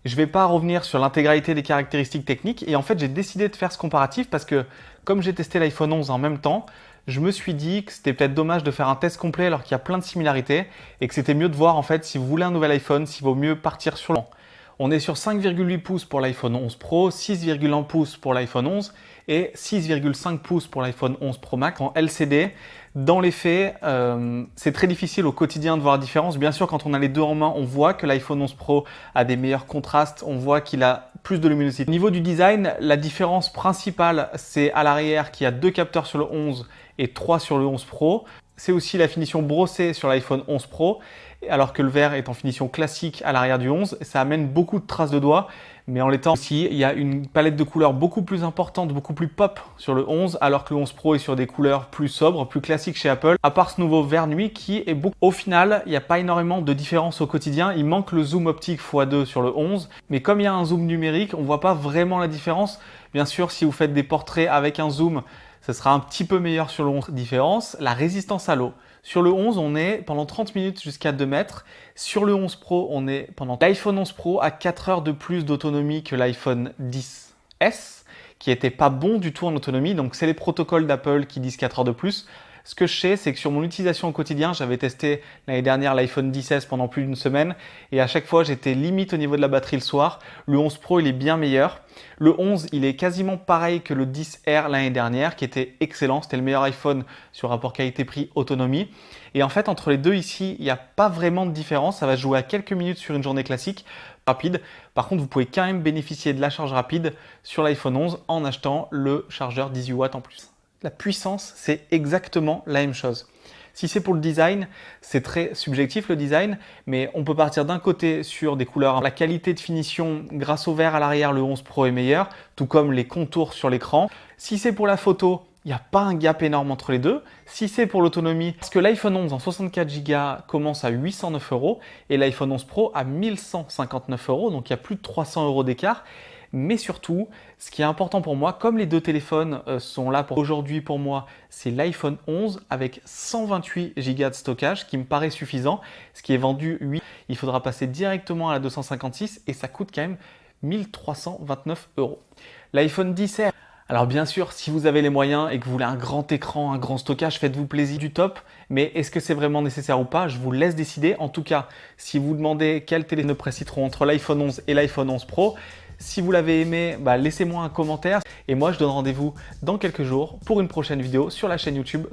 Je ne vais pas revenir sur l'intégralité des caractéristiques techniques et en fait j'ai décidé de faire ce comparatif parce que comme j'ai testé l'iPhone 11 en même temps, je me suis dit que c'était peut-être dommage de faire un test complet alors qu'il y a plein de similarités et que c'était mieux de voir en fait si vous voulez un nouvel iPhone, s'il vaut mieux partir sur le. On est sur 5,8 pouces pour l'iPhone 11 Pro, 6,1 pouces pour l'iPhone 11 et 6,5 pouces pour l'iPhone 11 Pro Max en LCD. Dans les faits, c'est très difficile au quotidien de voir la différence. Bien sûr, quand on a les deux en main, on voit que l'iPhone 11 Pro a des meilleurs contrastes, on voit qu'il a plus de luminosité. Au niveau du design, la différence principale, c'est à l'arrière qu'il y a 2 capteurs sur le 11 et 3 sur le 11 Pro. C'est aussi la finition brossée sur l'iPhone 11 Pro, alors que le verre est en finition classique à l'arrière du 11. Ça amène beaucoup de traces de doigts, mais en l'étant aussi, il y a une palette de couleurs beaucoup plus importante, beaucoup plus pop sur le 11, alors que le 11 Pro est sur des couleurs plus sobres, plus classiques chez Apple. À part ce nouveau verre nuit qui est beaucoup... Au final, il n'y a pas énormément de différence au quotidien. Il manque le zoom optique x2 sur le 11, mais comme il y a un zoom numérique, on ne voit pas vraiment la différence. Bien sûr, si vous faites des portraits avec un zoom, ce sera un petit peu meilleur sur le 11. Différence, la résistance à l'eau. Sur le 11, on est pendant 30 minutes jusqu'à 2 mètres. Sur le 11 Pro, on est pendant l'iPhone 11 Pro à 4 heures de plus d'autonomie que l'iPhone 10S, qui n'était pas bon du tout en autonomie. Donc, c'est les protocoles d'Apple qui disent 4 heures de plus. Ce que je sais, c'est que sur mon utilisation au quotidien, j'avais testé l'année dernière l'iPhone 10S pendant plus d'une semaine et à chaque fois, j'étais limite au niveau de la batterie le soir. Le 11 Pro, il est bien meilleur. Le 11, il est quasiment pareil que le 10R l'année dernière, qui était excellent. C'était le meilleur iPhone sur rapport qualité-prix autonomie. Et en fait, entre les deux ici, il n'y a pas vraiment de différence. Ça va se jouer à quelques minutes sur une journée classique rapide. Par contre, vous pouvez quand même bénéficier de la charge rapide sur l'iPhone 11 en achetant le chargeur 18 watts en plus. La puissance, c'est exactement la même chose. Si c'est pour le design, c'est très subjectif le design, mais on peut partir d'un côté sur des couleurs. La qualité de finition grâce au verre à l'arrière, le 11 Pro est meilleur, tout comme les contours sur l'écran. Si c'est pour la photo, il n'y a pas un gap énorme entre les deux. Si c'est pour l'autonomie, parce que l'iPhone 11 en 64 Go commence à 809 € et l'iPhone 11 Pro à 1159 €, donc il y a plus de 300 € d'écart. Mais surtout, ce qui est important pour moi, comme les deux téléphones sont là pour aujourd'hui pour moi, c'est l'iPhone 11 avec 128 Go de stockage qui me paraît suffisant. Ce qui est vendu 8, il faudra passer directement à la 256 et ça coûte quand même 1329 €. L'iPhone 10R. Alors bien sûr, si vous avez les moyens et que vous voulez un grand écran, un grand stockage, faites-vous plaisir du top. Mais est-ce que c'est vraiment nécessaire ou pas? Je vous laisse décider. En tout cas, si vous demandez quel téléphone préciteront entre l'iPhone 11 et l'iPhone 11 Pro, si vous l'avez aimé, laissez-moi un commentaire. Et moi, je donne rendez-vous dans quelques jours pour une prochaine vidéo sur la chaîne YouTube.